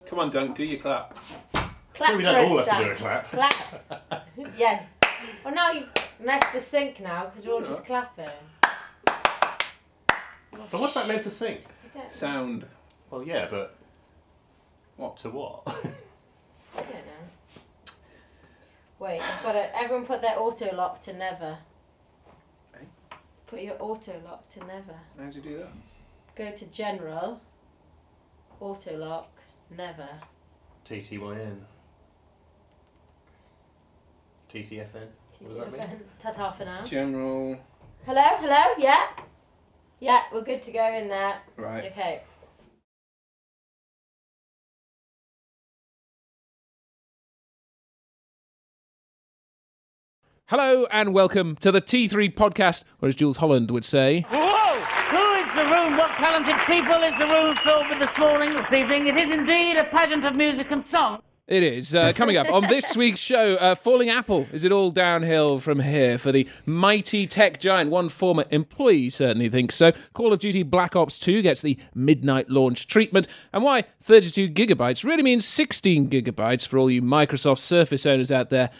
Come on, Dunc, do your clap. Clap we for don't all us, have to do Dunc. a clap. Clap. Yes. Well, now you've messed the sync now because we're all just clapping. But what's that meant to sync? Sound. Well, yeah, but What? to what? I don't know. Wait, I've got to... Everyone put their auto lock to never. Eh? Put your auto lock to never. How do you do that? Go to general. Auto lock. Never. TTYN. TTFN. What does that mean? Ta-ta for now. General. Hello? Yeah? Yeah, we're good to go in there. Right. Okay. Hello and welcome to the T3 podcast, or as Jules Holland would say... Whoa! Who is the room? What talented people is the room filled with this evening? It is indeed a pageant of music and song. It is. Coming up on this week's show, falling apple. Is it all downhill from here for the mighty tech giant? One former employee certainly thinks so. Call of Duty Black Ops 2 gets the midnight launch treatment. And why 32 gigabytes really means 16 gigabytes for all you Microsoft Surface owners out there.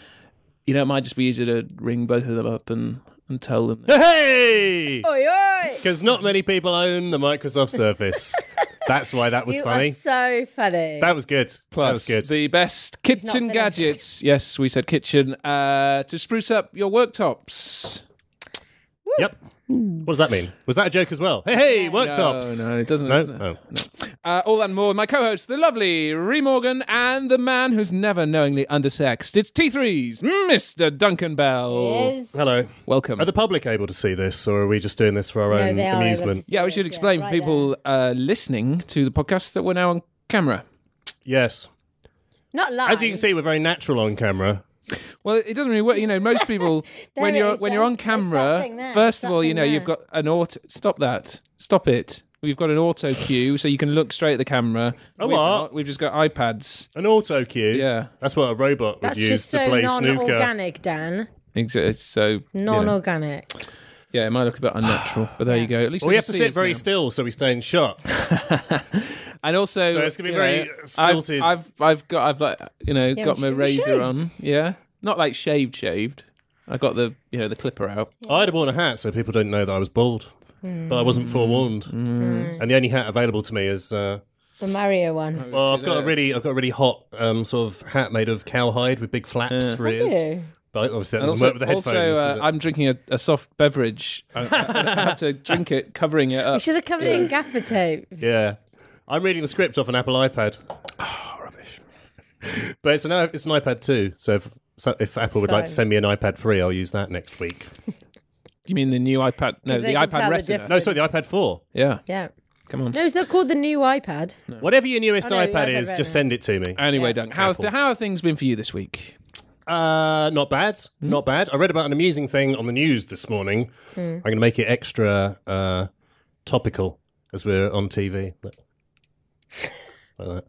You know, it might just be easier to ring both of them up and tell them. Hey! Oi, oi! Because not many people own the Microsoft Surface. That's why that was funny. You are so funny. That was good. Plus, that was good. the best kitchen finished. gadgets. Yes, we said kitchen. To spruce up your worktops. Yep. What does that mean? Was that a joke as well? Hey, worktops. No, it doesn't. No? Oh. All that and more with my co-host, the lovely Rhi Morgan, and the man who's never knowingly undersexed. It's T3's Mr. Duncan Bell. Yes. Hello. Welcome. Are the public able to see this, or are we just doing this for our own they are able to amusement? see Yeah, we should this, explain for right people listening to the podcast that we're now on camera. Yes. Not live. As you can see, we're very natural on camera. Well, it doesn't really work. You know, most people when There it you're is, when there. you're on There's that camera, thing there. first There's of all, that you know, thing you've there. got an auto. Stop that. Stop it. We've got an auto cue, so you can look straight at the camera. Oh, We've what? not. We've just got iPads. An auto cue. Yeah. That's what a robot would That's use just to so play snooker. non-organic, Dan. So you know, Non-organic. yeah, it might look a bit unnatural, but there you go. At least Well, they we have can to see sit us very now. still so we stay in shot. And also, So it's gonna be you very know, stilted. I've got got my but you razor shaved. on. Yeah, not like shaved. I got the the clipper out. I'd have worn a hat so people don't know that I was bald. But I wasn't forewarned. And the only hat available to me is... The Mario one. well, I've got a really hot sort of hat made of cowhide with big flaps for ears. Ew. But obviously that And doesn't work with the headphones. also does it? I'm drinking a soft beverage. I have to drink it, covering it You up. should have covered it in gaffer tape. Yeah. I'm reading the script off an Apple iPad. Oh, rubbish. But it's an iPad 2, so if Apple would like to send me an iPad 3, I'll use that next week. You mean the new iPad? No, 'Cause the they can iPad tell the Retina. difference. No, sorry, the iPad 4. Yeah, Yeah. come on. No, it's not called the new iPad. Whatever your newest Oh, no, the iPad iPad is, Retina. just send it to me. Anyway, Yeah. Dunk, how Apple. have things been for you this week? Not bad. Not bad. I read about an amusing thing on the news this morning. I'm going to make it extra topical as we're on TV. Like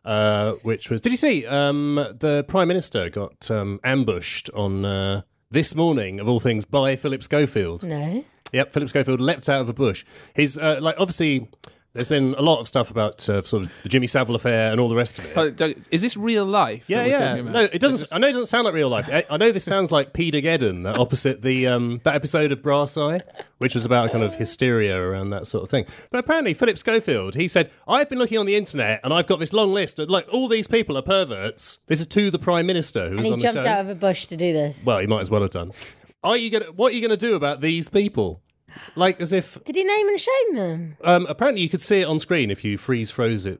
that. Which was... Did you see the Prime Minister got ambushed on this morning, of all things, by Philip Schofield? No. Yep, Philip Schofield leapt out of a bush. He's, obviously... There's been a lot of stuff about sort of the Jimmy Savile affair and all the rest of it. Oh, is this real life? that we're talking about? No, it doesn't. I know it doesn't sound like real life. I know this sounds like Peter-geddon, that opposite the that episode of Brass Eye, which was about a kind of hysteria around that sort of thing. But apparently, Philip Schofield, he said, "I've been looking on the internet and I've got this long list of like all these people are perverts." This is to the Prime Minister who And was he on the jumped show. out of a bush to do this. Well, he might as well have done. What are you gonna do about these people? Like as if Did he name and shame them? apparently you could see it on screen if you freeze framed it.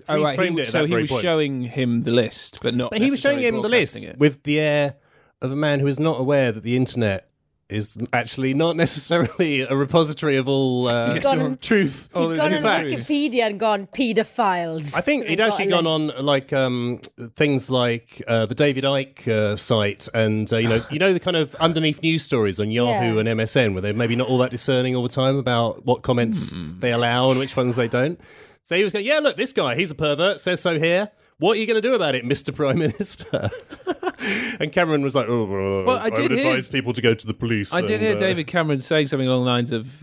Oh, right. Framed it. At So that he very was point. showing him the list, but not. But he was showing him the list necessarily broadcasting it. with the air of a man who is not aware that the internet is actually not necessarily a repository of all gone- truth. Oh, He'd there's gone a on fact. Wikipedia and gone paedophiles. I think he'd And actually got a gone list. on like things like the David Icke site, and you know the kind of underneath news stories on Yahoo Yeah. and MSN, where they're maybe not all that discerning all the time about what comments they allow and which ones they don't. So he was going, yeah, look, this guy, he's a pervert, says so here. What are you going to do about it, Mr. Prime Minister? And Cameron was like, I would advise people to go to the police. I did hear David Cameron saying something along the lines of,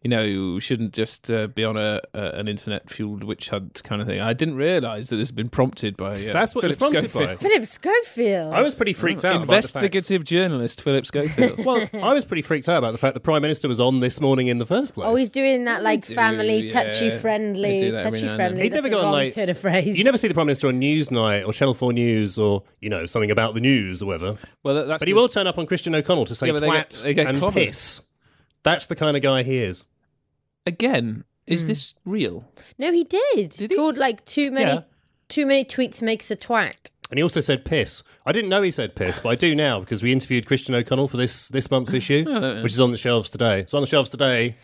shouldn't just be on an internet-fueled witch hunt kind of thing. I didn't realise that this had been prompted by That's what it was Philip prompted by. Philip Schofield. I was pretty freaked out investigative journalist Philip Schofield. Well, I was pretty freaked out about the fact the Prime Minister was on this morning in the first place. Oh, he's doing that family, touchy-friendly. They do that every now and then. He'd never gone like turn of phrase. You never see the Prime Minister on Newsnight or Channel 4 News or something about the news or whatever. Well, but he will turn up on Christian O'Connell to say twat they get and clobbered. piss. That's the kind of guy he is. Again, is this real? No, he did. Did he? Called too many tweets makes a twat. And he also said piss. I didn't know he said piss, but I do now because we interviewed Christian O'Connell for this month's issue, which is on the shelves today. It's on the shelves today.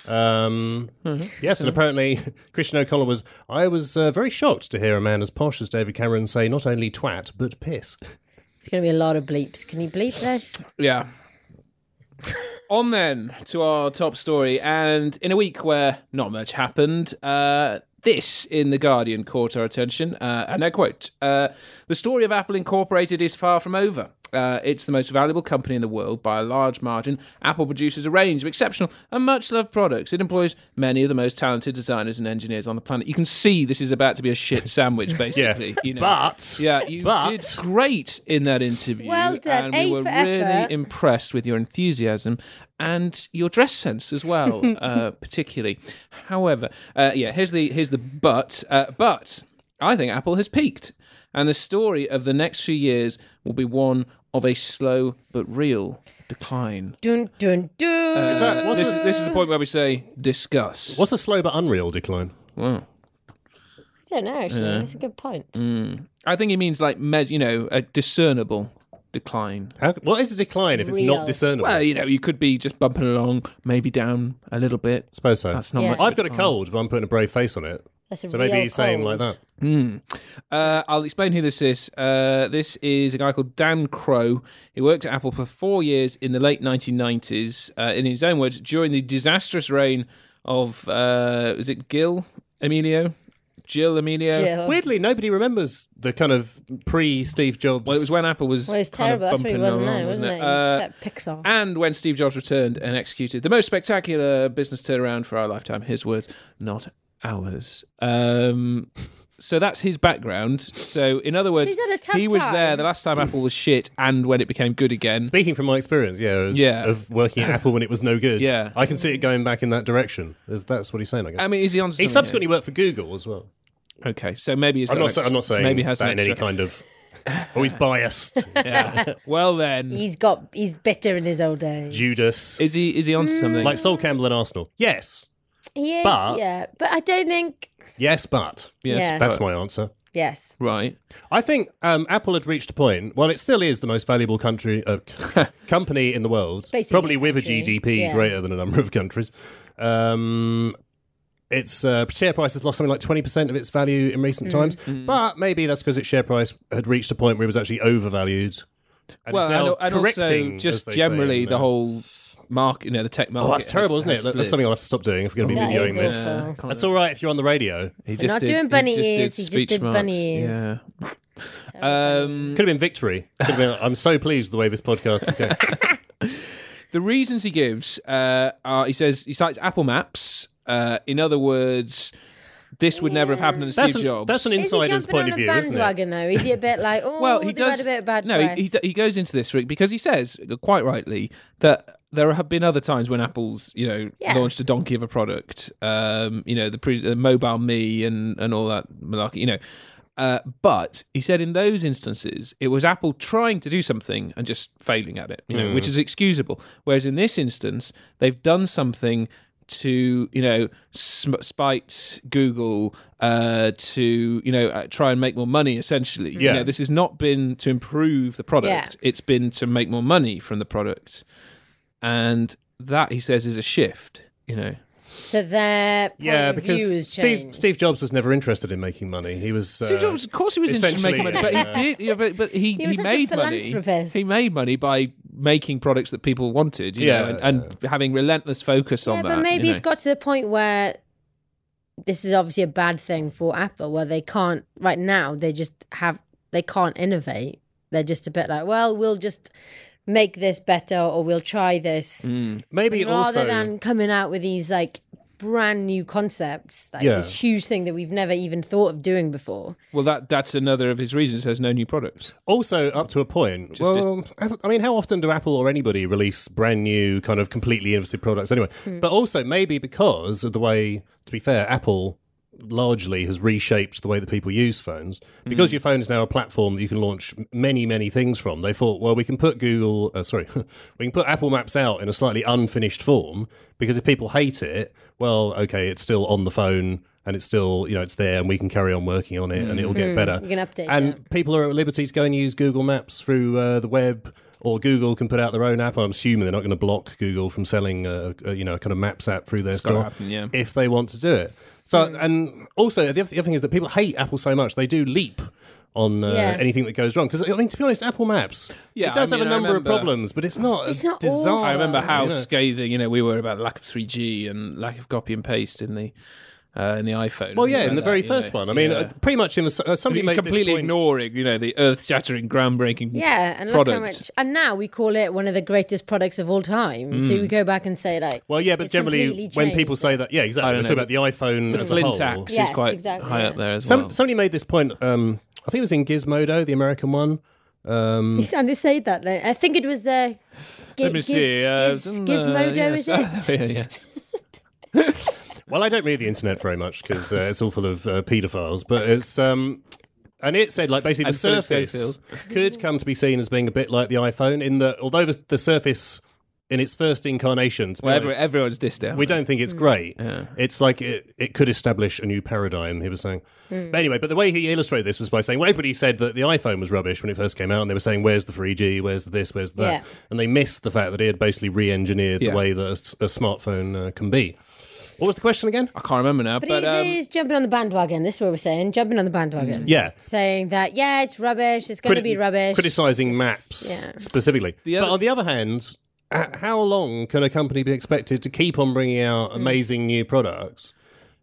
Yes, and apparently Christian O'Connell was... I was very shocked to hear a man as posh as David Cameron say not only twat, but piss. It's going to be a lot of bleeps. Can you bleep this? Yeah. On then to our top story, and in a week where not much happened, this in The Guardian caught our attention, and I quote, the story of Apple Incorporated is far from over. It's the most valuable company in the world by a large margin. Apple produces a range of exceptional and much-loved products. It employs many of the most talented designers and engineers on the planet. You can see this is about to be a shit sandwich, basically. But you did great in that interview. Well done. And we were really impressed with your enthusiasm and your dress sense as well, particularly. However, here's the but. But I think Apple has peaked, and the story of the next few years will be one of a slow but real decline. Dun, dun, dun. This is the point where we say discuss. What's a slow but unreal decline? Well, I don't know, actually. That's a good point. I think he means a discernible decline. What is a decline if it's Real. not discernible? Well, you could be just bumping along, maybe down a little bit. Suppose so. That's not Yeah. much. I've got a cold, but I'm putting a brave face on it. That's a So maybe real he's saying like cold. that. I'll explain who this is. This is a guy called Dan Crow. He worked at Apple for 4 years in the late 1990s. In his own words, during the disastrous reign of, is it Jill Emilio? Jill. Weirdly, nobody remembers the kind of pre-Steve Jobs... Well, it was when Apple was Well, it was kind of terrible. That's what he bumping wasn't along, there, wasn't it? Except Pixar. And when Steve Jobs returned and executed the most spectacular business turnaround for our lifetime, his words, not ours. So that's his background. So in other words, he's had a tough he was time. there the last time Apple was shit and when it became good again. Speaking from my experience, of working at Apple when it was no good, Yeah. I can see it going back in that direction. That's what he's saying, I guess. I mean, is he on? He subsequently worked for Google as well. Okay, so maybe he's. I'm not saying maybe he has that an in any extra. kind of... Oh, he's biased. Yeah. Well then, He's bitter in his old age. Judas. is he onto something? Like Sol Campbell and Arsenal. Yes. He is, But- yeah. But I don't think... Yes, but. Yes, Yeah. That's my answer. Yes. right. I think Apple had reached a point. Well, it still is the most valuable company in the world, Basically probably a with a country, GDP yeah. greater than a number of countries. Its share price has lost something like 20% of its value in recent times, but maybe that's because its share price had reached a point where it was actually overvalued. And it's now and correcting, also as just they generally say in, the whole market, the tech market. Oh, that's terrible, isn't it? has That's slid. something I'll have to stop doing if we're going to be That videoing is this. awful. That's all right if you're on the radio. He We're not doing bunny ears, he just speech did marks. bunny ears. Yeah. Could have been victory. Could have been, I'm so pleased with the way this podcast is going. The reasons he gives are, he cites Apple Maps. In other words, this would never have happened under Steve Jobs. That's an Is he insider's jumping point on of a view, isn't it? bandwagon, though? Is he a bit like, well, he they've does. had a bit of bad no, press? he goes into this, Rick, because he says quite rightly that there have been other times when Apple's, launched a donkey of a product. The mobile me and all that malarkey. But he said in those instances, it was Apple trying to do something and just failing at it, which is excusable. Whereas in this instance, they've done something to spite Google to try and make more money essentially. Yeah. This has not been to improve the product, it's been to make more money from the product, and that he says is a shift. So their point of view has because changed. Steve Jobs was never interested in making money. He was Steve Jobs, of course, he was interested in making money, but he did. But he was such a made money. philanthropist. He made money by making products that people wanted, and having relentless focus on that. But maybe it's got to the point where this is obviously a bad thing for Apple, where they can't right now. They can't innovate. They're just a bit like, well, we'll just make this better or we'll try this. Maybe Rather also than coming out with these like brand new concepts, like this huge thing that we've never even thought of doing before. Well, that's another of his reasons. There's no new products. Also, up to a point. I mean, how often do Apple or anybody release brand new, kind of completely innovative products anyway? But also, maybe because of the way, to be fair, Apple largely has reshaped the way that people use phones. Because your phone is now a platform that you can launch many, many things from, they thought, well, we can put we can put Apple Maps out in a slightly unfinished form, because if people hate it, well, okay, it's still on the phone and it's still, it's there and we can carry on working on it and it'll get better. You can update and people are at liberty to go and use Google Maps through the web, or Google can put out their own app. I'm assuming they're not going to block Google from selling a kind of Maps app through their store if they want to do it. So, and also the other thing is that people hate Apple so much, they do leap on anything that goes wrong. Because, I mean, to be honest, Apple Maps, it does have a number of problems, but it's not a disaster. awful. I remember how scathing, we were about the lack of 3G and lack of copy and paste in the iPhone. Well, yeah, in the very first one. I mean, pretty much in the somebody made completely this point, ignoring, the earth-shattering, groundbreaking and product. look how much. And now we call it one of the greatest products of all time. So we go back and say like, well, yeah, but generally when people say that, yeah, exactly. They talk about the iPhone as a whole. Flyntax is quite high up there as well. Somebody made this point. I think it was in Gizmodo, the American one. You sound to say that. Then I think it was the. Let me see. Gizmodo, is it? Yes. Well, I don't read the internet very much because it's all full of paedophiles, but it's and it said like basically the Surface could come to be seen as being a bit like the iPhone in that although the Surface in its first incarnation, everyone's dissed it. We don't think it's great. Yeah. It's like it could establish a new paradigm, he was saying. But anyway, but the way he illustrated this was by saying, well, everybody said that the iPhone was rubbish when it first came out, and they were saying, where's the 3G, where's the this, where's the that? And they missed the fact that he had basically re-engineered the way that a smartphone can be. What was the question again? I can't remember now. But he's jumping on the bandwagon. This is what we're saying. Jumping on the bandwagon. Yeah. Saying that, it's rubbish. It's going to be rubbish. Criticising Maps specifically. But on the other hand, how long can a company be expected to keep on bringing out amazing new products?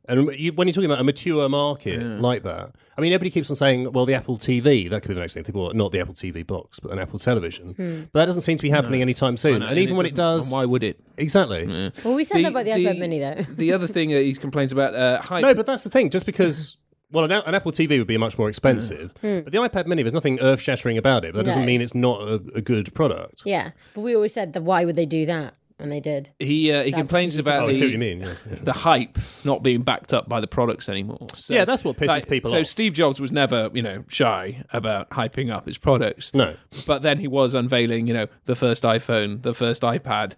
And when you're talking about a mature market like that, I mean, everybody keeps on saying, well, the Apple TV, that could be the next thing. Well, not the Apple TV box, but an Apple television. But that doesn't seem to be happening anytime soon. And even when it does... Why would it? Exactly. Yeah. Well, we said that about the iPad Mini, though. The other thing that he complains about... hype. No, but that's the thing. Just because... Well, an Apple TV would be much more expensive. But the iPad Mini, there's nothing earth-shattering about it. But that doesn't mean it's not a good product. Yeah. But we always said, why would they do that? And they did. He complains about I see what you mean. Yes, the hype not being backed up by the products anymore. So, that's what pisses people off. So Steve Jobs was never, shy about hyping up his products. No. But then he was unveiling, the first iPhone, the first iPad.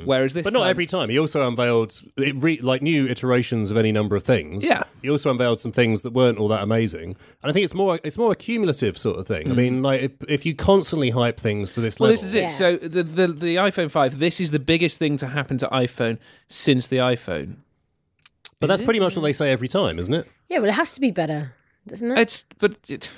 Whereas this But not every time. He also unveiled new iterations of any number of things. Yeah. He also unveiled some things that weren't all that amazing. And I think it's more a cumulative sort of thing. I mean, like if you constantly hype things to this level. Well, this is it. So the iPhone 5, this is the biggest thing to happen to iPhone since the iPhone. But that's pretty much what they say every time, isn't it? Yeah, well, it has to be better, doesn't it?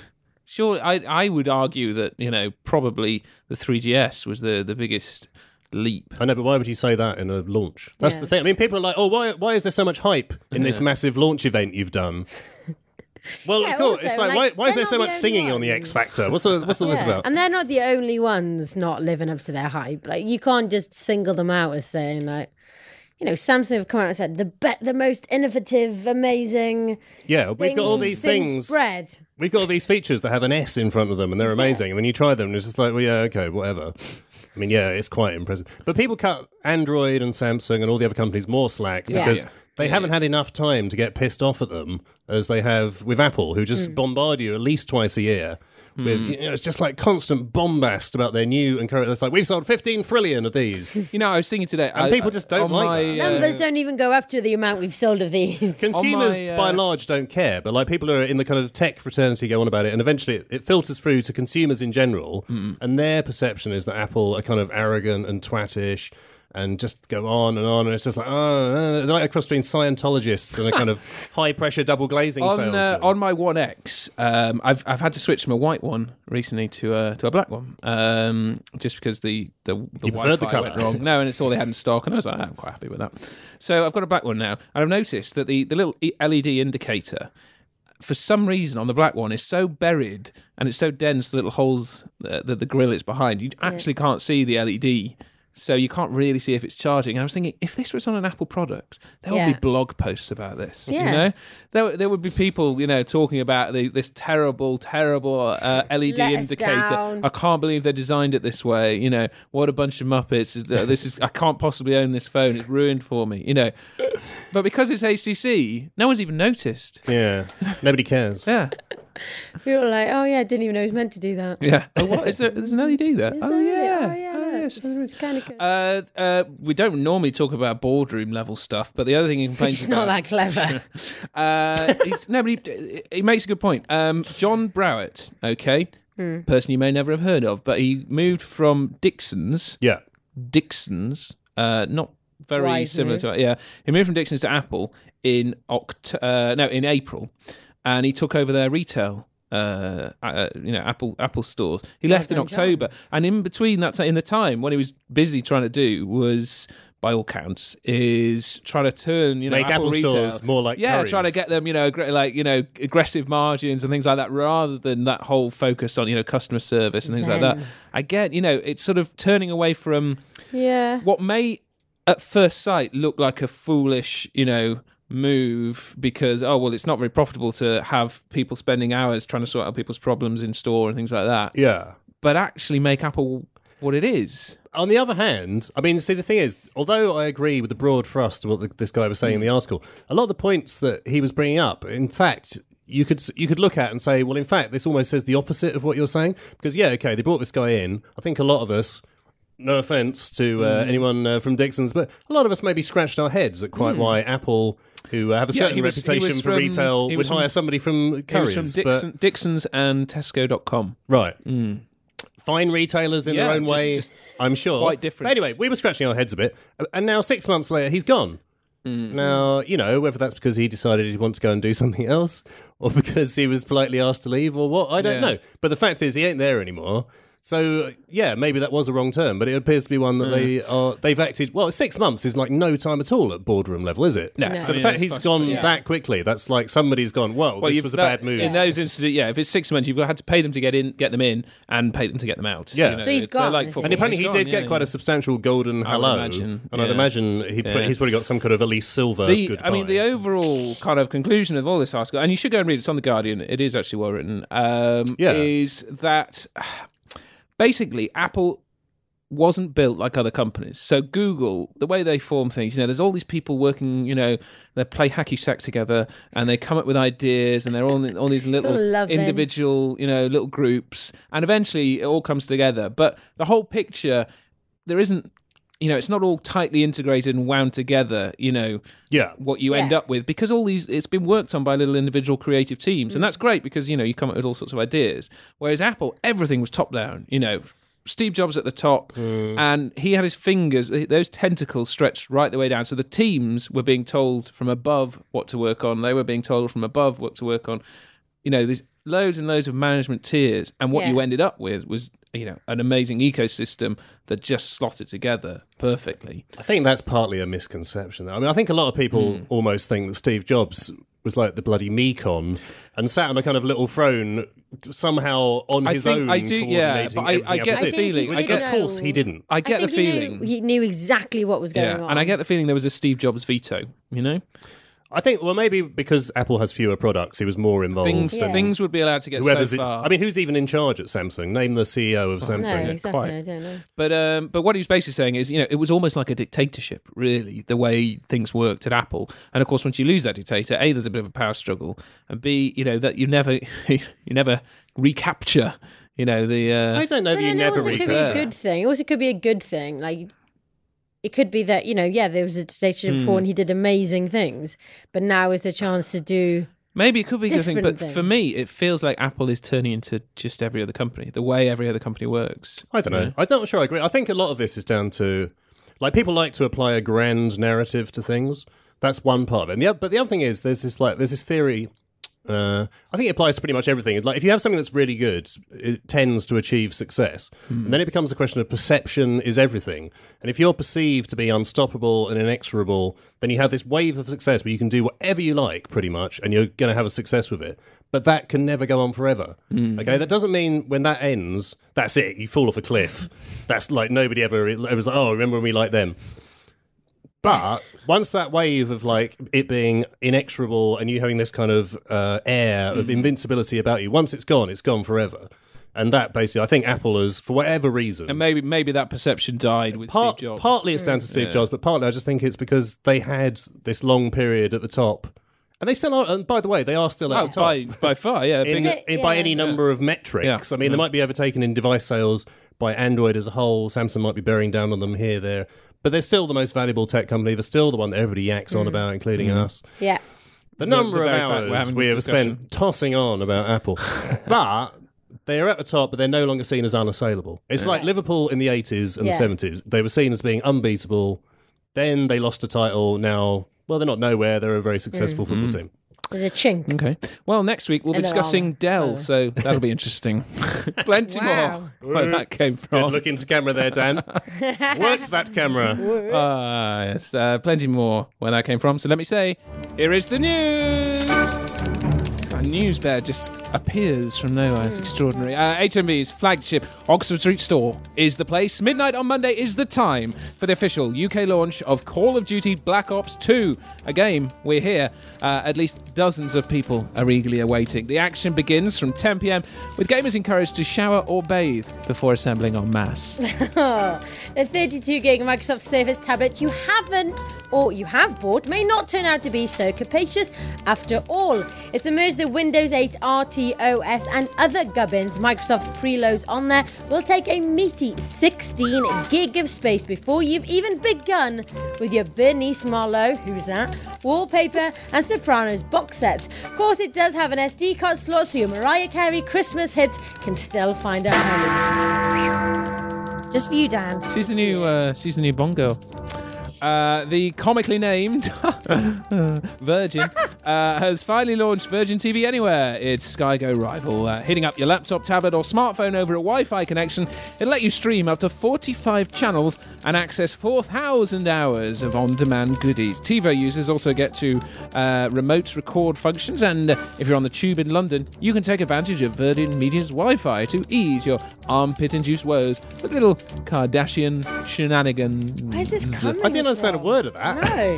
Sure, I would argue that, probably the 3GS was the biggest leap. I know, but why would you say that in a launch? That's the thing. I mean, people are like, oh, why is there so much hype in this massive launch event you've done? Well, of course. Also, it's like why is there so much singing on the X Factor? What's all this about? And they're not the only ones not living up to their hype. Like, you can't just single them out as saying, like, Samsung have come out and said the most innovative, amazing. Yeah, we've got all these things. Spread. We've got all these features that have an S in front of them, and they're amazing. And then you try them, and it's just like, well, yeah, okay, whatever. I mean, yeah, it's quite impressive. But people cut Android and Samsung and all the other companies more slack because they haven't had enough time to get pissed off at them as they have with Apple, who just bombard you at least twice a year. With, it's just like constant bombast about their new and current. It's like, we've sold 15 trillion of these. I was thinking today, and people just don't like that. Numbers don't even go up to the amount we've sold of these. Consumers, by and large, don't care, but like people who are in the kind of tech fraternity go on about it, and eventually it filters through to consumers in general, and their perception is that Apple are kind of arrogant and twattish. And just go on, and it's just like, they're like a cross between Scientologists and a kind of high-pressure double glazing salesman. On my One X, I've had to switch from a white one recently to a black one, just because the Wi-Fi went wrong. No, and it's all they had in stock, and I was like, I'm quite happy with that. So I've got a black one now, and I've noticed that the little LED indicator for some reason on the black one, is so buried and it's so dense, the little holes that the grill is behind, you actually can't see the LED. So you can't really see if it's charging. And I was thinking, if this was on an Apple product, there would be blog posts about this. Yeah. You know, there would be people, talking about this terrible, terrible LED indicator. Down. I can't believe they designed it this way. You know, what a bunch of muppets! This is I can't possibly own this phone. It's ruined for me. You know, but because it's HTC, no one's even noticed. Yeah, nobody cares. Yeah. We were like, oh yeah, I didn't even know he was meant to do that. Yeah. Oh, what is there? There's an LED there. Oh yeah. It's kind of good. We don't normally talk about boardroom level stuff, but the other thing he complains It's about. not that clever. He makes a good point. John Browett, person you may never have heard of, but he moved from Dixon's, not very Wise similar move. to it. Yeah, he moved from Dixon's to Apple in April, and he took over their retail. Apple stores. He left in October, and in between that, in the time when he was busy trying to do was, by all counts, is trying to turn make Apple retail stores more like Currys. Trying to get them aggressive margins and things like that, rather than that whole focus on customer service and things like that. Again, it's sort of turning away from what may at first sight look like a foolish move, because it's not very profitable to have people spending hours trying to sort out people's problems in store and things like that, but actually make Apple what it is. On the other hand, I mean, see, the thing is, although I agree with the broad thrust of what this guy was saying in the article, a lot of the points that he was bringing up, in fact, you could look at and say, well, in fact, this almost says the opposite of what you're saying, because they brought this guy in. I think a lot of us, no offense to anyone from Dixon's, but a lot of us maybe scratched our heads at quite why Apple, who have a certain reputation for retail, would hire somebody from Currys. He was from Dixon's and Tesco.com. Right. Fine retailers in their own way, just I'm sure. Quite different. But anyway, we were scratching our heads a bit, and now 6 months later, he's gone. Now, whether that's because he decided he wants to go and do something else, or because he was politely asked to leave, or what, I don't know. But the fact is, he ain't there anymore. So, maybe that was a wrong term, but it appears to be one that they've acted... Well, 6 months is like no time at all at boardroom level, is it? No. So the fact he's gone that quickly, that's like somebody's gone, this was a bad move. In those instances, if it's 6 months, you've had to pay them to get them in, and pay them to get them out. Yeah. So he's gone. And apparently he did get quite a substantial golden hello. I'd imagine he's probably got some kind of at least silver goodbye. I mean, the overall kind of conclusion of all this article, and you should go and read it, it's on The Guardian, it is actually well written, is that... Basically, Apple wasn't built like other companies. So Google, the way they form things, there's all these people working, they play hacky sack together and they come up with ideas and they're all these little individual, little groups. And eventually it all comes together. But the whole picture, there isn't, it's not all tightly integrated and wound together, what you end up with, because it's been worked on by little individual creative teams. And that's great because, you come up with all sorts of ideas. Whereas Apple, everything was top down, Steve Jobs at the top, and he had his fingers, those tentacles stretched right the way down. So the teams were being told from above what to work on. They were being told from above what to work on. There's loads and loads of management tiers. And what you ended up with was, an amazing ecosystem that just slotted together perfectly. I think that's partly a misconception. I mean, I think a lot of people almost think that Steve Jobs was like the bloody Mekon and sat on a kind of little throne somehow on his own. I do, but I get the feeling. Of course, he didn't. I get the feeling. He knew exactly what was going on. And I get the feeling there was a Steve Jobs veto, I think, maybe because Apple has fewer products, he was more involved. Things would be allowed to get so far. I mean, who's even in charge at Samsung? Name the CEO of Samsung. No, exactly. I don't know. But what he was basically saying is, it was almost like a dictatorship, really, the way things worked at Apple. And of course, once you lose that dictator, A, there's a bit of a power struggle, and B, that you never recapture. I don't know that you never recapture. It could be a good thing. It also could be a good thing, like. It could be that, there was a dictatorship before and he did amazing things, but now is the chance to do maybe it could be a good thing, but things. For me, it feels like Apple is turning into just every other company, the way every other company works. I don't know. I'm not sure I agree. I think a lot of this is down to, people like to apply a grand narrative to things. That's one part of it. But the other thing is, there's this theory I think it applies to pretty much everything. Like, if you have something that's really good, it tends to achieve success. And then it becomes a question of perception is everything. And if you're perceived to be unstoppable and inexorable, then you have this wave of success where you can do whatever you like, pretty much, and you're going to have a success with it. But that can never go on forever. Okay, that doesn't mean when that ends, that's it. You fall off a cliff. That's like nobody ever was like, oh, remember when we liked them. But once that wave of like it being inexorable and you having this kind of air of invincibility about you, once it's gone forever. And that basically, I think Apple has, for whatever reason, And maybe that perception died with Steve Jobs. Partly it's down to Steve Jobs, but partly I just think it's because they had this long period at the top. And they still are, and by the way, they are still at the top. By far, yeah. By any number of metrics. Yeah. I mean, they might be overtaken in device sales by Android as a whole. Samsung might be bearing down on them here, there. But they're still the most valuable tech company. They're still the one that everybody yaks on about, including us. Yeah. The number of very fact we're hours having we this have discussion. spent tossing on about Apple. But they're at the top, but they're no longer seen as unassailable. It's like Liverpool in the 80s and the 70s. They were seen as being unbeatable. Then they lost a title. Now, well, they're not nowhere. They're a very successful football team. There's a chink. Okay. Well, next week we'll be And discussing arm. Dell, so that'll be interesting. Plenty Wow. more where that came Good from. look into camera there, Dan. Work that camera. Yes, plenty more where that came from. So let me say, here is the news. A news bear just appears from nowhere. It's extraordinary. HMV's flagship Oxford Street store is the place. Midnight on Monday is the time for the official UK launch of Call of Duty Black Ops 2, a game we're here. At least dozens of people are eagerly awaiting. The action begins from 10 p.m. with gamers encouraged to shower or bathe before assembling en masse. The 32-gig Microsoft Surface tablet you haven't or you have bought may not turn out to be so capacious after all. It's emerged that Windows 8 RTOS and other gubbins Microsoft preloads on there will take a meaty 16 gig of space before you've even begun with your Bernice Marlowe, who's that, wallpaper and Sopranos box sets. Of course, it does have an SD card slot, so your Mariah Carey Christmas hits can still find a home. Just for you, Dan. She's the new Bond girl. The comically named Virgin has finally launched Virgin TV Anywhere, its SkyGo rival. Hitting up your laptop, tablet or smartphone over a Wi-Fi connection, it'll let you stream up to 45 channels and access 4,000 hours of on-demand goodies. TiVo users also get to remote record functions, and if you're on the tube in London, you can take advantage of Virgin Media's Wi-Fi to ease your armpit-induced woes with little Kardashian shenanigans. Where's this coming I didn't understand a word of that. No.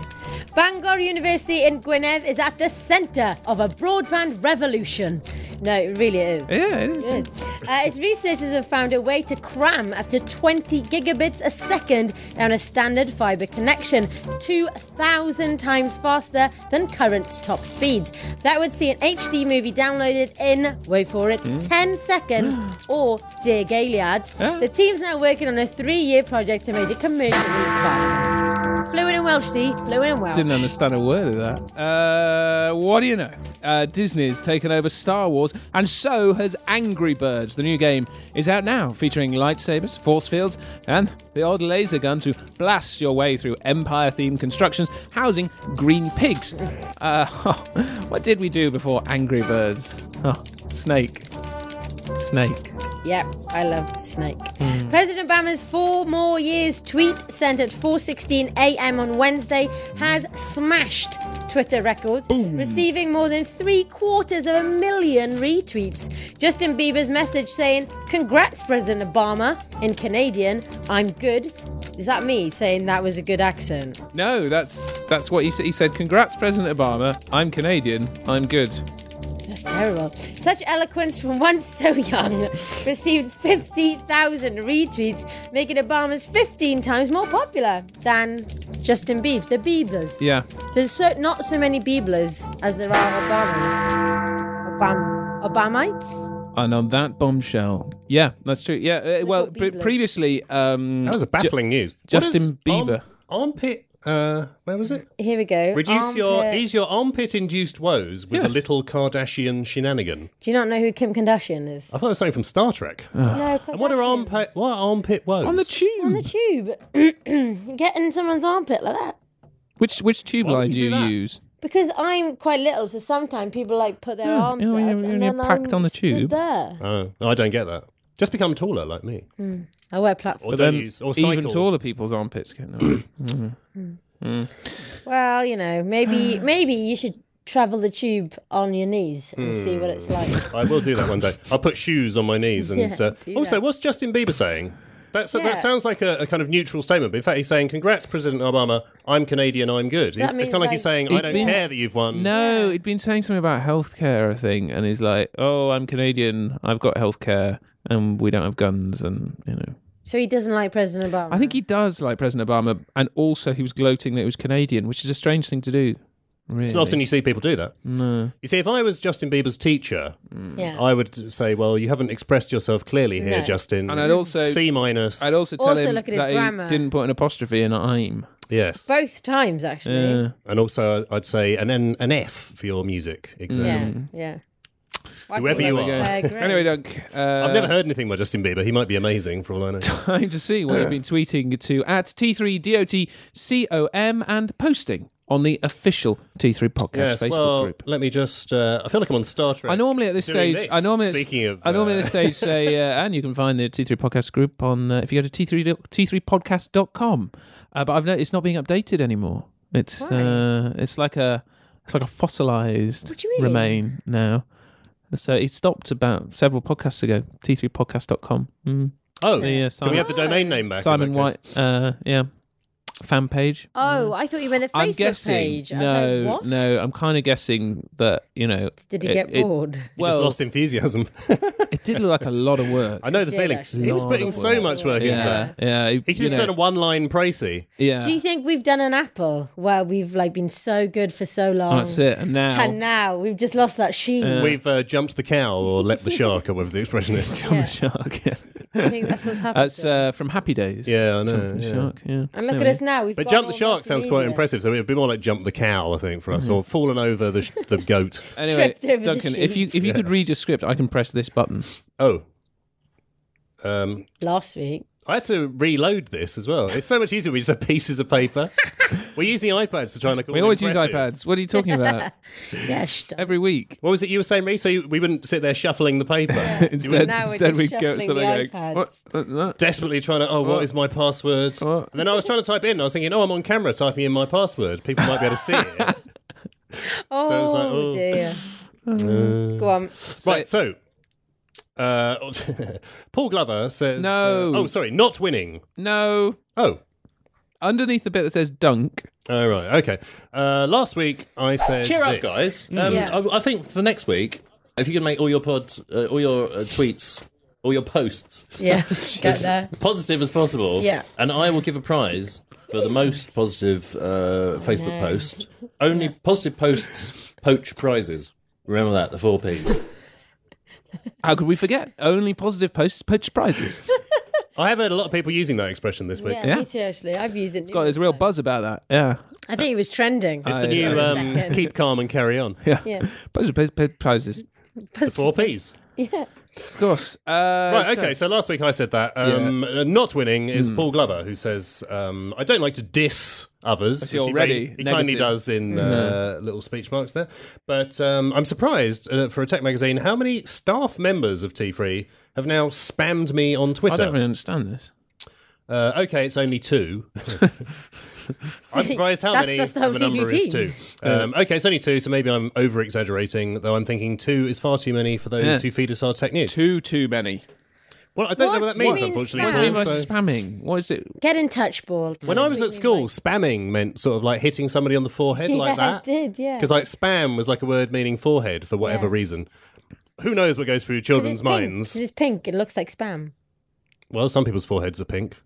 Bangor University in Gwynedd is at the centre of a broadband revolution. No, it really is. Yeah, it is. It is. Its researchers have found a way to cram up to 20 gigabits a second down a standard fibre connection, 2,000 times faster than current top speeds. That would see an HD movie downloaded in, wait for it, 10 seconds, or, dear Gilead, the team's now working on a 3-year project to make it commercially viable. Fluent in Welsh, see? Fluent in Welsh. Didn't understand a word of that. What do you know? Disney's taken over Star Wars, and so has Angry Birds. The new game is out now, featuring lightsabers, force fields, and the odd laser gun to blast your way through Empire-themed constructions housing green pigs. What did we do before Angry Birds? Oh, Snake. Yep, I love Snake. President Obama's 4 more years tweet sent at 4:16 a.m. on Wednesday has smashed Twitter records, receiving more than 750,000 retweets. Justin Bieber's message saying, "Congrats, President Obama," in Canadian, "I'm good." Is that me saying that was a good accent? No, that's what he said. He said, "Congrats, President Obama. I'm Canadian. I'm good." That's terrible. Such eloquence from one so young received 50,000 retweets, making Obama's 15 times more popular than Justin Bieber. The Biebers. Yeah. There's not so many Bieblers as there are Obamas. Obamites? And on that bombshell, yeah, that's true. Yeah, well, Bieblers. Previously, That was a baffling news. Justin Bieber. Armpit. Where was it? Here we go. Ease your armpit-induced woes with a little Kardashian shenanigan. Do you not know who Kim Kardashian is? I thought it was something from Star Trek. No, And what are armpit woes? On the tube. On the tube. Get in someone's armpit like that. Which tube Why would line do you you do that? use? Because I'm quite little, so sometimes people like put their arms up and you're then packed I'm on the stood tube. there. Oh, I don't get that. Just become taller like me. I wear platforms. Or don't use, or cycle. Even taller people's armpits get away. Well, maybe you should travel the tube on your knees and see what it's like. I will do that one day. I'll put shoes on my knees. And do also, that. what's Justin Bieber saying? That Yeah. sounds like a kind of neutral statement, but in fact he's saying, congrats, President Obama, I'm Canadian, I'm good. that It's means, kind of like he's saying, I He'd don't been- care that you've won. No, he'd been saying something about healthcare, I think, and he's like, "Oh, I'm Canadian. I've got healthcare, and we don't have guns." And So he doesn't like President Obama. I think he does like President Obama, and also he was gloating that he was Canadian, which is a strange thing to do. Really. It's not often you see people do that. No. You see, if I was Justin Bieber's teacher, Yeah. I would say, well, you haven't expressed yourself clearly here, No. Justin. And I'd also C-. I'd also tell Also him look at his that grammar. he didn't put an apostrophe in I'm. Yes. Both times, actually. And also I'd say an F for your music exam. Yeah. Whoever you are. Anyway, Dunk. I've never heard anything by Justin Bieber. He might be amazing for all I know. Time to see what you've been tweeting to at T3DOTCOM and posting on the official T3 Podcast Yes, Facebook well, group. let me just... I feel like I'm on Star Trek. I normally at this doing stage, this. Speaking of, at this stage say, and you can find the T3 Podcast group on if you go to t3podcast.com. But I've noticed it's not being updated anymore. It's like a fossilized What do you mean? remain now. So it stopped about several podcasts ago. T3podcast.com. Oh, The, can we Simon- have the domain name back? in Simon that case? White, fan page. Oh, I thought you meant a I'm Facebook guessing. page. I was like, what? No, I'm kind of guessing that Did he get bored? He just Well, lost enthusiasm. it did look like a lot of work. I know the did feeling. actually. He was Lot putting of so work. much work into that. Yeah. He just said a one-line pricey. Yeah. Do you think we've done an Apple where we've been so good for so long? That's it. And now, we've just lost that sheen. We've jumped the cow or leapt the shark or whatever the expression is. Jump the shark. Yeah. I think that's what's happened. That's from Happy Days. Yeah, I know. Jump the yeah. shark. Yeah. and look Anyway. at us now. We've But gone jump the all shark sounds quite multimedia. impressive, so it'd be more like jump the cow, I think, for us, or fallen over the goat. Anyway, Tripped over the Duncan, if you sheep. could read your script, I can press this button. Oh. Last week. I had to reload this as well. It's so much easier. We just have pieces of paper. We're using iPads to try and look. We always use iPads. What are you talking about? Yeah, Every week. What was it you were saying, Rhys? So we wouldn't sit there shuffling the paper. Instead, Now we're instead just we go shuffling something the like, iPads. what's that? Desperately trying to, what is my password? What? And then I was trying to type in. I was thinking, I'm on camera typing in my password. People might be able to see it. Oh, So it's like, dear. Go on. Right, so... Paul Glover says... No. Sorry, not winning. No. Oh. Underneath the bit that says Dunk. Oh, right, okay. Last week I said Cheer up, this. guys. Yeah. I think for next week, if you can make all your tweets, all your posts Yeah, get there. positive as possible, Yeah. and I will give a prize for the most positive Facebook post. Only positive posts poach prizes. Remember that, the 4 Ps. How could we forget? Only positive posts, poach prizes. I have heard a lot of people using that expression this week. Yeah, Yeah. me too, actually. I've used it. There's a real buzz about that. Yeah. I think it was trending. It's the new second. keep calm and carry on. Yeah. Yeah. Positive prizes. The 4 Ps. Yeah. Of course. Right, okay, so last week I said that. Not winning is Paul Glover, who says, I don't like to diss others. I see which he already he kindly negative. does in little speech marks there. But I'm surprised, for a tech magazine, how many staff members of T3 have now spammed me on I Twitter. don't really understand this. Okay, it's only 2. I'm surprised how That's- many that's the of whole a number T3 is team. 2. Okay, it's only 2, so maybe I'm over-exaggerating, though I'm thinking 2 is far too many for those who feed us our tech news. Too many. Well, I don't know what that do you means, mean unfortunately. What do you mean by Paul, so- spamming? What is it? Get in touch, Paul. When I was at school, spamming meant sort of like hitting somebody on the forehead like that. Yeah, it did, yeah. Because like spam was like a word meaning forehead for whatever Yeah. reason. Who knows what goes through children's minds? It's pink. It looks like spam. Well, some people's foreheads are pink.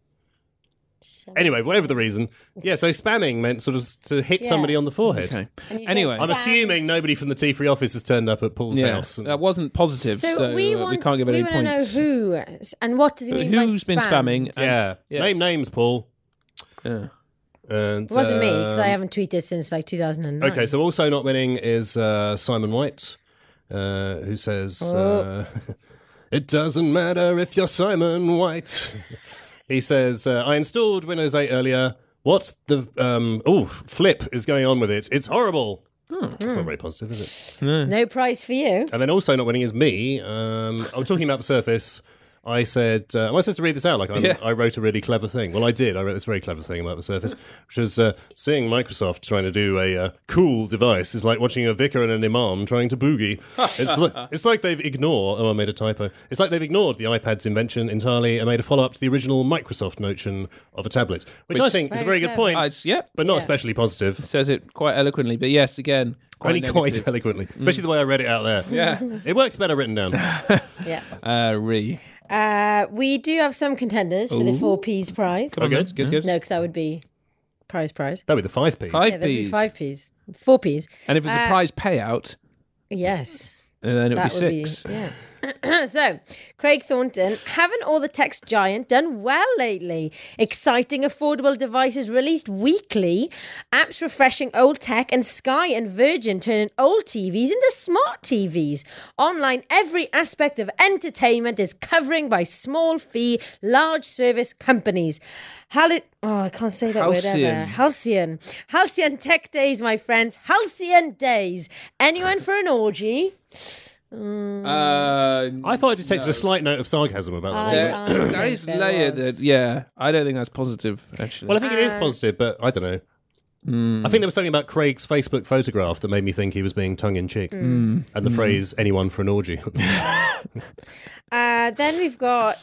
Anyway, whatever the reason. Yeah, so spamming meant sort of to hit Yeah. somebody on the forehead. Okay. And you Anyway. don't I'm spam. assuming nobody from the T3 office has turned up at Paul's Yeah, house. And- that wasn't positive, so, we we can't give any want to know points. who and what does it So mean by who's been spamming? and- yeah, Yes. name names, Paul. Yeah. And, It wasn't me because I haven't tweeted since 2009. Okay, so also not winning is Simon White, who says, it doesn't matter if you're Simon White. He says, I installed Windows 8 earlier. What the flip is going on with it? It's horrible. It's not very positive, is it? No prize for you. And then also not winning is me. I'm talking about the Surface. I said, am I supposed to read this out? Like I wrote a really clever thing. Well, I did. I wrote this very clever thing about the Surface, which was seeing Microsoft trying to do a cool device is like watching a vicar and an imam trying to boogie. It's like they've ignored... Oh, I made a typo. It's like they've ignored the iPad's invention entirely and made a follow-up to the original Microsoft notion of a tablet, which I think is a very good point, but not especially positive. Says it quite eloquently, but yes, again... Only quite eloquently, especially the way I read it out there. Yeah. It works better written down. Yeah. Rhi. We do have some contenders for the 4Ps prize. Oh, good. No, because that would be prize. That'd be the 5Ps. Yeah, that'd be 5Ps. 4Ps. And if it's a prize payout, yes. then it would That be 6. yeah. So, Craig Thornton, haven't all the tech giant done well lately? Exciting, affordable devices released weekly, apps refreshing old tech, and Sky and Virgin turning old TVs into smart TVs. Online, every aspect of entertainment is covering by small fee, large service companies. I can't say that word ever. Halcyon Tech Days, my friends. Halcyon Days. Anyone for an orgy? I thought I just tasted a slight note of sarcasm about that. There is layer that, I don't think that's positive, actually. Well, I think it is positive, but I don't know. I think there was something about Craig's Facebook photograph that made me think he was being tongue-in-cheek. And the phrase, anyone for an orgy. Then we've got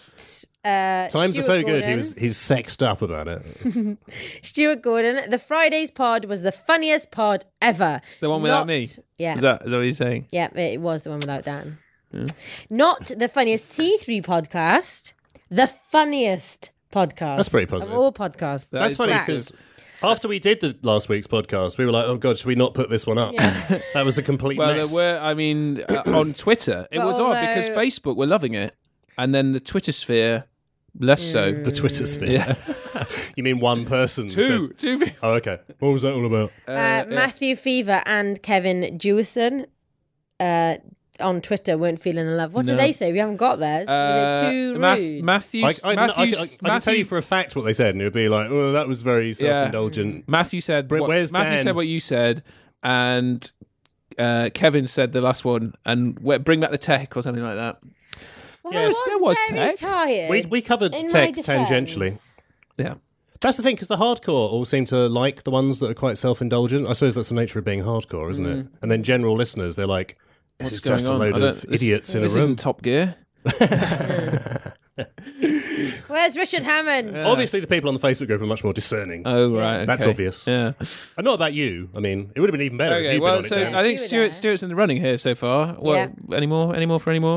Times are so good, he's sexed up about it. Stuart Gordon, the Fridays pod was the funniest pod ever. The one without me? Yeah. Is that what you're saying? Yeah, it was the one without Dan. Not the funniest T3 podcast, the funniest podcast. That's pretty positive. Of all podcasts. That's funny because after we did the last week's podcast, we were like, oh God, should we not put this one up? Yeah. That was a complete mess. There were, on Twitter, it was odd because Facebook were loving it. And then the Twitter sphere, less so. The Twitter sphere? Yeah. You mean one person? Two people. Oh, okay. What was that all about? Matthew Fever and Kevin Jewison on Twitter weren't feeling in love. What did they say? We haven't got theirs. Was it too rude? Matthew I can tell you for a fact what they said, and it would be like, oh, that was very self-indulgent. Matthew said, where's Dan? Matthew said what you said, and Kevin said the last one, and bring back the tech or something like that. Well, Yes, there was very tech. tired. We covered in tech my tangentially. defense. Yeah. That's the thing, because the hardcore all seem to like the ones that are quite self-indulgent. I suppose that's the nature of being hardcore, isn't it? And then general listeners, they're like, this is just a load of idiots in a room. This isn't Top Gear. Where's Richard Hammond? Obviously, the people on the Facebook group are much more discerning. Oh, right. Okay. That's obvious. Yeah. And not about you. I mean, it would have been even better if you'd been on it, Dan. I think Stuart's in the running here so far. Well, any more?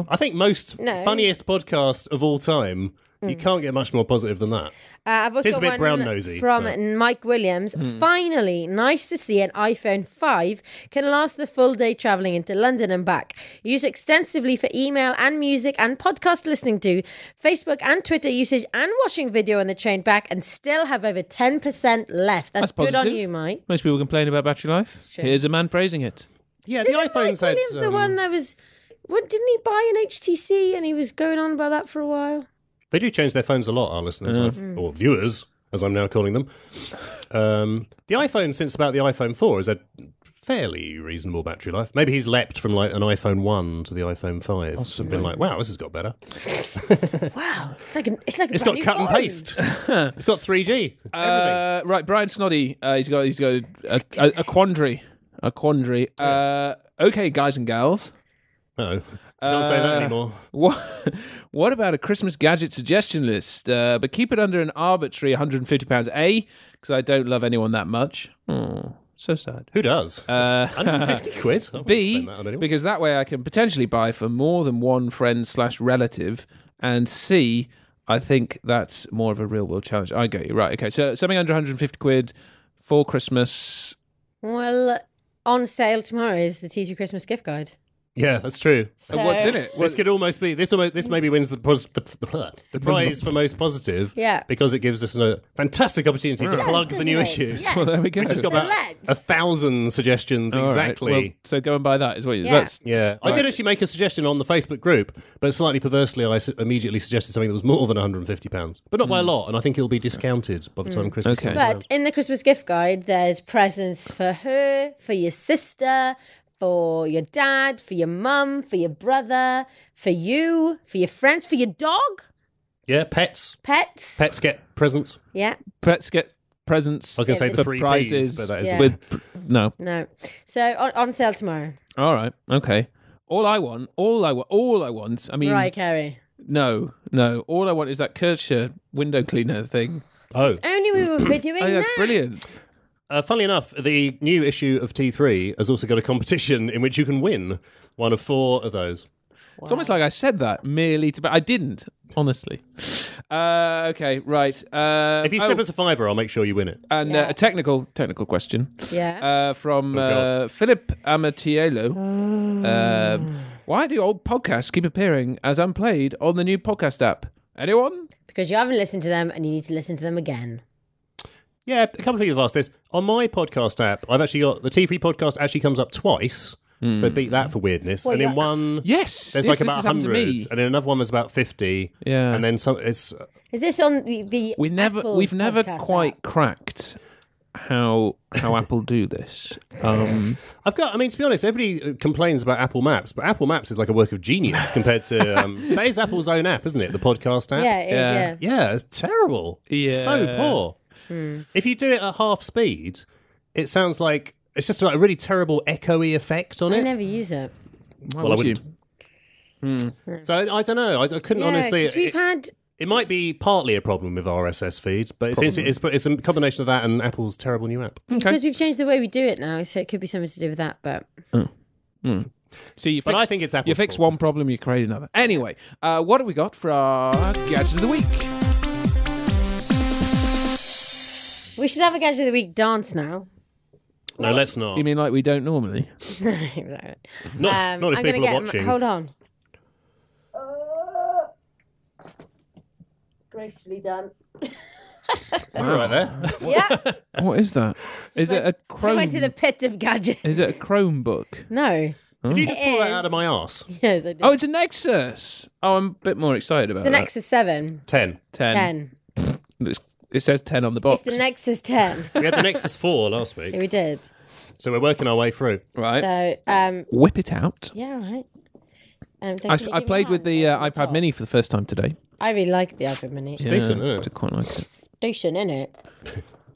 I think most funniest podcast of all time, you can't get much more positive than that. I've also It's a got bit brown-nosy, from but- Mike Williams. Finally, nice to see an iPhone 5 can last the full day travelling into London and back. Used extensively for email and music and podcast listening to, Facebook and Twitter usage and watching video on the train back, and still have over 10% left. That's good positive. on you, Mike. Most people complain about battery life. Here's a man praising it. Yeah, Isn't the iPhone's Mike had... Williams the one that was... didn't he buy an HTC and he was going on about that for a while? They do change their phones a lot, our listeners, or viewers, as I'm now calling them. The iPhone, since about the iPhone 4, has had fairly reasonable battery life. Maybe he's leapt from like an iPhone 1 to the iPhone 5. Possibly. Been like, wow, this has got better. Wow, it's got cut and paste. It's got 3G. Everything. Right, Brian Snoddy. He's got a quandary. Okay, guys and gals. No. Can't say that anymore. What about a Christmas gadget suggestion list? But keep it under an arbitrary £150. A, because I don't love anyone that much. Oh, so sad. Who does? 150 quid? I wouldn't B, spend that on anyone. because that way I can potentially buy for more than one friend/relative. And C, I think that's more of a real world challenge. I get you. Right, okay. So something under 150 quid for Christmas. Well, on sale tomorrow is the T3 Christmas gift guide. Yeah, that's true. So, What's in it? This could almost be this maybe wins the prize for most positive. Yeah. because it gives us a fantastic opportunity to plug the new doesn't it? issue. Yes. Well, there we go. Which has got So about let's. 1,000 suggestions All right. exactly. Well, so go and buy that is what you. Yeah. That's Yeah, I did actually make a suggestion on the Facebook group, but slightly perversely, I immediately suggested something that was more than £150, but not by a lot, and I think it'll be discounted by the time Christmas Okay. comes But around. in the Christmas gift guide, there's presents for her, for your sister, for your dad, for your mum, for your brother, for you, for your friends, for your dog, Yeah, pets. pets. Pets get presents. Yeah, Pets get presents. I was going to say For three prizes Ps, but that is Yeah. with no. no. So on sale tomorrow. All right. Okay. All I want. I mean, Right, Carrie. no. All I want is that Kircher window cleaner thing. Oh. Only we would be doing Oh, that's that. brilliant. Funnily enough, the new issue of T3 has also got a competition in which you can win one of 4 of those. It's almost like I said that merely to, but I didn't. Honestly. Okay. Right. If you slip us a fiver, I'll make sure you win it. and Yeah. a technical question. Yeah. From God. Philip Amatiello. Why do old podcasts keep appearing as unplayed on the new podcast app? Anyone? Because you haven't listened to them and you need to listen to them again. Yeah, a couple of people have asked this. On my podcast app, I've actually got the T3 podcast actually comes up twice. So beat that for weirdness. Well, and in yeah. one, Yes. there's yes, like this about has happened to 100, me. and in another one there's about 50. Yeah. And then some. It's Is this on the We've never podcast quite app? cracked how Apple do this. I've got. I mean, to be honest, everybody complains about Apple Maps, but Apple Maps is like a work of genius compared to. That is Apple's own app, isn't it? The podcast app. Yeah, it is, Yeah. yeah. Yeah, it's terrible. Yeah. So poor. If you do it at half speed, it sounds like it's just like a really terrible echoey effect on I it. never use it. Why Well, I would you? wouldn't. So I don't know. I couldn't Yeah, honestly. because we've had... It might be partly a problem with RSS feeds, but it seems to be, it's a combination of that and Apple's terrible new app. Because we've changed the way we do it now, so it could be something to do with that, but... See, you But fix, I think it's Apple's you fix fault. one problem, you create another. Anyway, what have we got for our gadget of the week? We should have a Gadget of the Week dance now. No, let's not. You mean like we don't normally? Exactly. Not if I'm gonna people are watching. Hold on. Gracefully done. Right there. Yeah. What is that? Is it a I Chrome? went to the pit of gadgets. Is it a Chromebook? No. Did you just It pull that is. out of my arse? Yes, I did. Oh, it's a Nexus. Oh, I'm a bit more excited about the that. Nexus 7. 10. 10. 10. It says 10 on the box. It's the Nexus 10. We had the Nexus 4 last week, Yeah, we did. so we're working our way through. Right. So, Whip it out. yeah, all right. Don't I you give me played a with the hand on iPad top? Mini for the first time today. I really like the iPad Mini. Yeah, decent, isn't it? I quite like it. Decent, isn't it?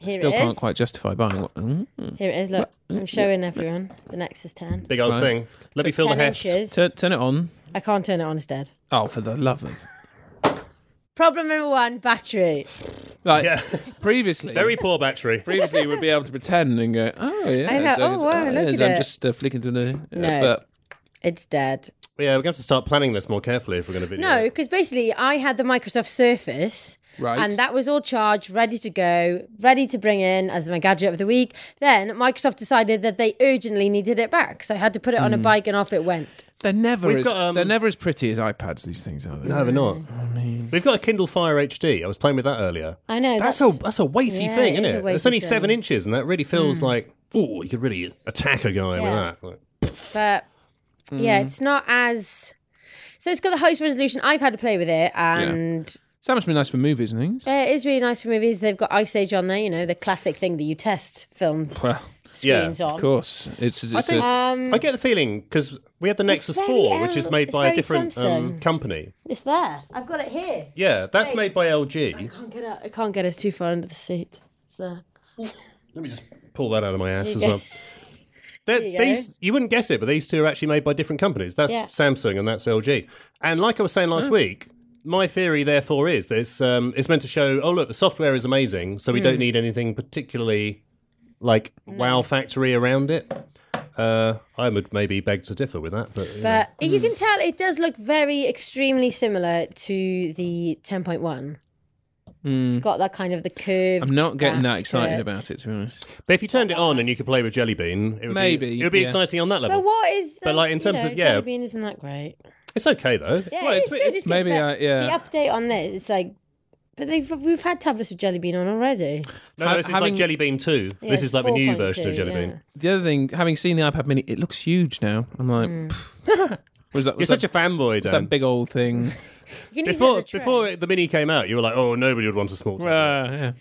Here Still it is. can't quite justify buying one. Here it is. Look, I'm showing everyone the Nexus 10. Big old Right. thing. Let me feel the 10 heft. inches. Turn it on. I can't turn it on, it's dead. Oh, for the love of... Problem number 1, battery. Like, Yeah. previously... Very poor battery. Previously, you would be able to pretend and go, oh, yeah. I know. so Oh, it's- wow, look yes, at I'm it. just flicking to the... No. But It's dead. Yeah, we're going to have to start planning this more carefully if we're going to video. No, because basically I had the Microsoft Surface. Right. And that was all charged, ready to go, ready to bring in as my gadget of the week. Then Microsoft decided that they urgently needed it back. So I had to put it on Hmm. a bike and off it went. they're never We've as got, they're never as pretty as iPads. These things are they? No, they're not. We've got a Kindle Fire HD. I was playing with that earlier. I know. That's a weighty Yeah, thing, it isn't is it? a weighty It's only thing. 7 inches, and that really feels like, oh, you could really attack a guy Yeah. with that. Like, But yeah, it's not as... So it's got the highest resolution. I've had to play with it and... So that must be nice for movies and things. It is really nice for movies. They've got Ice Age on there, you know, the classic thing that you test films Well, screens on. of course, it's I think I get the feeling because we had the Nexus very 4, which is made it's by a very different Samsung. company. It's there. I've got it here. Yeah, that's Wait. made by LG. I can't get it too far under the seat. It's there. Let me just pull that out of my ass you as go. well. you go. These you wouldn't guess it, but these two are actually made by different companies. That's Yeah. Samsung and that's LG. And like I was saying last week, my theory therefore is this: it's meant to show, oh look, the software is amazing, so we don't need anything particularly like wow factory around it. I would maybe beg to differ with that, but, But you can tell it does look very extremely similar to the 10.1. It's got that kind of the curve. I'm not getting that excited about it, to be honest. But if you turned it on and you could play with Jelly Bean, it would Maybe, it would be yeah. exciting on that level. But what is? But, like, in terms of, Jelly Bean isn't that great? It's okay though. Yeah, Well, it's good. It's maybe, good, but yeah. The update on this, it's like, but we've had tablets with Jelly Bean on already. No, this is like Jelly Bean 2. Yeah, This it's is like the new 4.2, version of Jelly yeah. Bean. The other thing, having seen the iPad Mini, it looks huge now. I'm like, was that You're such a fanboy, that Dan. big old thing? You can use it as a tray. Before the Mini came out, you were like, oh, nobody would want a small tablet.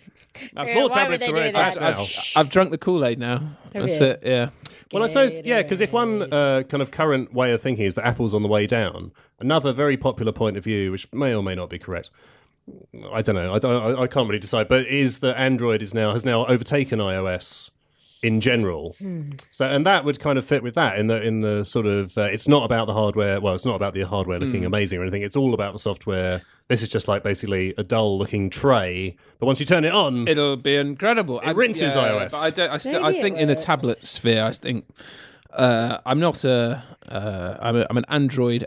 Yeah. Small why would tablets they are where do it's at that? now. I've drunk the Kool-Aid now. That's you? it. Yeah. Well, I suppose, yeah, because if one kind of current way of thinking is that Apple's on the way down, another very popular point of view, which may or may not be correct, I don't know, I can't really decide, but is that Android has now overtaken iOS in general. So, and that would kind of fit with that in the sort of it's not about the hardware. Well, it's not about the hardware looking amazing or anything. It's all about the software. This is just like basically a dull looking tray, but once you turn it on, It'll be incredible. It rinses iOS. But I Maybe think it in the works. tablet sphere, I think I'm not I'm an Android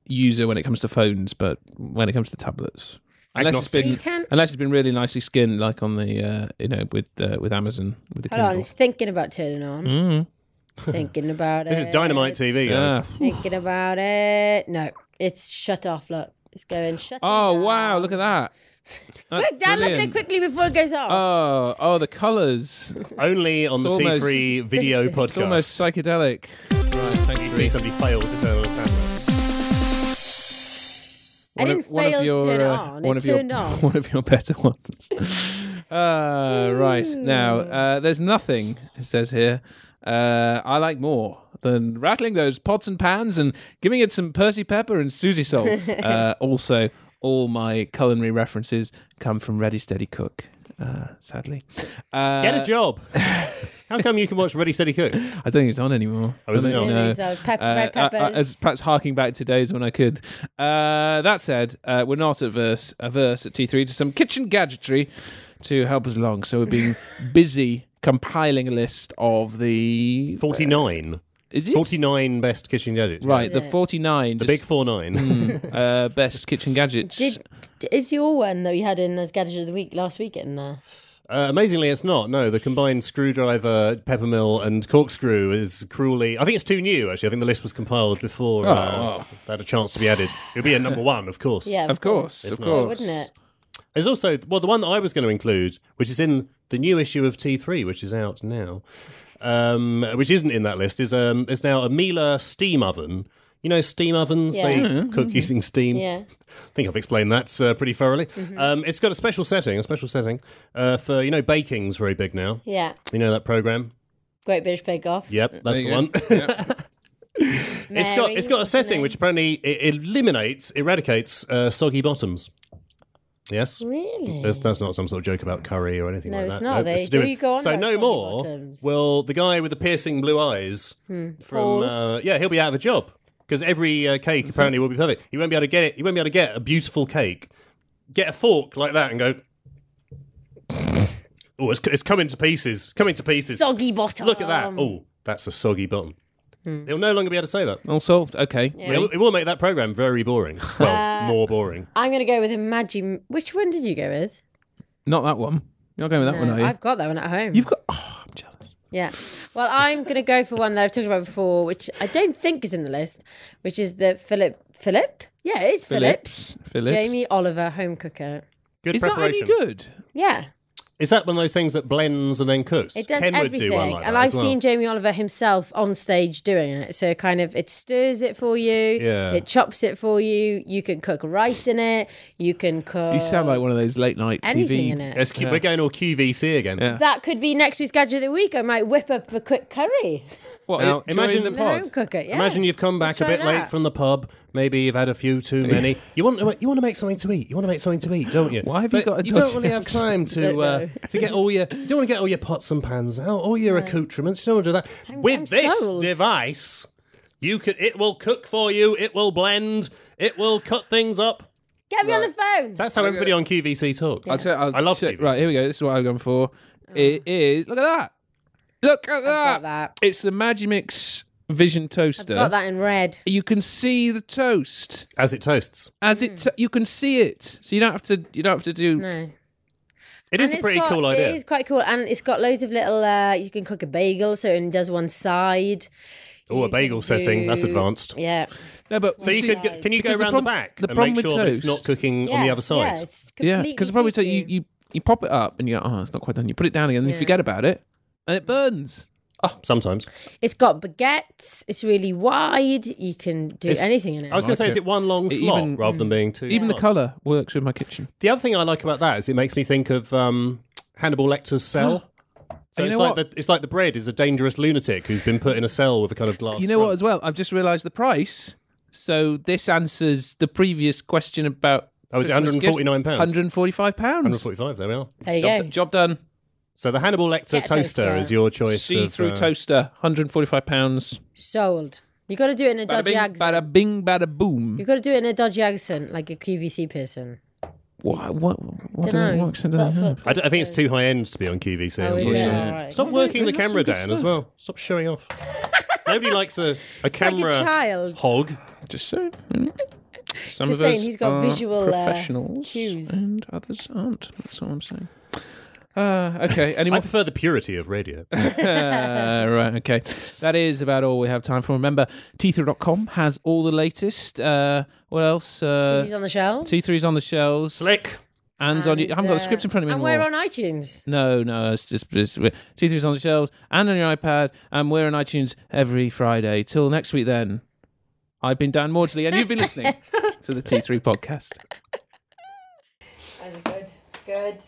user when it comes to phones, but when it comes to tablets, Agnostic. unless it's been really nicely skinned, like on the with Amazon with the Hold on, Kindle. it's thinking about turning on. Thinking about it. this is Dynamite TV, Yeah. guys. Thinking about it. No, it's shut off. Look, it's going shut. Oh down. wow! Look at that. That's Look, Dan, look at it brilliant. quickly before it goes off. Oh, the colours. Only on the It's almost- T3 video podcast. It's almost psychedelic. Right, thank you you. see somebody fail to turn on a tablet. I didn't fail to turn it on. It turned on. One of your better ones. Right now, there's nothing. It says here. I like more than rattling those pots and pans and giving it some Percy pepper and Susie salt. Also, all my culinary references come from Ready Steady Cook. Sadly, Get a job. How come you can watch Ready Steady Cook? I don't think it's on anymore. Oh, is it I don't not? know. So red peppers. As perhaps harking back to days when I could. That said, we're not averse at T3 to some kitchen gadgetry to help us along. So we're being busy compiling a list of the 49. Is it 49 best kitchen gadgets. right? Yeah. The 49, The big 49. best kitchen gadgets. Is your one that you had in as gadget of the week last week in there? Amazingly, it's not. No, the combined screwdriver, peppermill, and corkscrew is cruelly. I think it's too new. Actually, I think the list was compiled before that had a chance to be added. It'll be a number one, of course. Yeah, Of course, If of not. course. wouldn't it? There's also the one that I was going to include, which is in the new issue of T3, which is out now, which isn't in that list. Is there's now a Miele steam oven. You know, steam ovens, Yeah. they cook using steam. Yeah. I think I've explained that pretty thoroughly. It's got a special setting for, you know, baking's very big now. Yeah. You know that program? Great British Bake Off. Yep, that's There the you one. go. It's got a setting which apparently eradicates soggy bottoms. Yes? Really? That's not some sort of joke about curry or anything No, like it's that. not. It's They to do do with- go on So about no soggy more bottoms. will the guy with the piercing blue eyes Paul. he'll be out of a job. Because every cake apparently will be perfect. You won't be able to get it. You won't be able to get a beautiful cake. Get a fork like that and go. Oh, it's coming to pieces. Coming to pieces. Soggy bottom. Look at that. Oh, that's a soggy bottom. They'll no longer be able to say that. All solved. Okay. It will make that program very boring. Well, more boring. I'm going to go with Imagine. Which one did you go with? Not that one. You're not going with that one, are you? I've got that one at home. You've got. Oh, I'm jealous. Yeah. Well, I'm going to go for one that I've talked about before, which I don't think is in the list, which is the Philip? Yeah, it is Philips. Philips. Jamie Oliver home cooker. Good Is that any preparation. good? Yeah. Is that one of those things that blends and then cooks? It does Ken everything. would do one like and that I've as well. seen Jamie Oliver himself on stage doing it. So kind of it stirs it for you. Yeah. It chops it for you. You can cook rice in it. You can cook You sound like one of those late night anything TV. in it. Yes, we're going all QVC again. Yeah. That could be next week's gadget of the week. I might whip up a quick curry. What? Now, Imagine imagine the The pod. home cooker. Yeah. Imagine you've come back Let's a bit try late that. from the pub. Maybe you've had a few too many. You want to make something to eat. You want to make something to eat, don't you? Why have you But got a you don't dodgy really have time Don't know. to get all your. You don't want to get all your pots and pans out, all your accoutrements. You don't want to do that. I'm With this sold. device, you could. It will cook for you. It will blend. It will cut things up. Get me on the phone. That's how everybody on QVC talks. I love check. TVs. Right, here we go. This is what I've gone for. It is. Look at that. Look at got that. that. It's the Magimix Vision Toaster. Got that in red. You can see the toast As it toasts. as it. You can see it, so you don't have to. You don't have to do. No. It is a pretty cool idea. It is quite cool, and it's got loads of little. You can cook a bagel, so it only does one side. Oh, a bagel setting. That's advanced. Yeah. No, but So can you go because around the back and make sure that it's not cooking on the other side? Yeah, it's Yeah, completely because the problem is that see-through. you pop it up and you go, oh, it's not quite done. You put it down again and you forget about it, and it burns. Oh, sometimes. It's got baguettes. It's really wide. You can do anything in it. I was going to say, is it one long slot even- rather than being two? Even the slots? colour works with my kitchen. The other thing I like about that is it makes me think of Hannibal Lecter's cell. So you it's know like it's like the bread is a dangerous lunatic who's been put in a cell with a kind of glass. You know what, front. as well? I've just realised the price. So this answers the previous question about. Oh, is it Christmas gifts. £149? £145. 145. There we are. There you go. Job done. So the Hannibal Lecter Get a toaster toaster. is your choice. See-through of, toaster, £145. Sold. You got to do it in a Bada dodgy bing, accent. bada bing, bada boom. You got to do it in a dodgy accent, like a QVC person. What Dunno. accent do they That's have? what- I think it's too high end to be on QVC. Oh, is it? unfortunately. All right. Stop working the They have camera some good down as stuff. well. Stop showing off. Nobody likes a camera like a child. hog. Just saying. Some Just of us saying, he's got are visual, professionals cues. and others aren't. That's all I'm saying. Okay, any I more? prefer the purity of radio. Right, okay. That is about all we have time for. Remember, T3.com has all the latest. What else? TV's on the shelves. T3's on the shelves. Slick. And on your, I haven't got the script in front of me And anymore. we're on iTunes. No, it's T3's on the shelves and on your iPad, and we're on iTunes every Friday. Till next week then, I've been Dan Maudsley, and you've been listening to the T3 podcast. Good.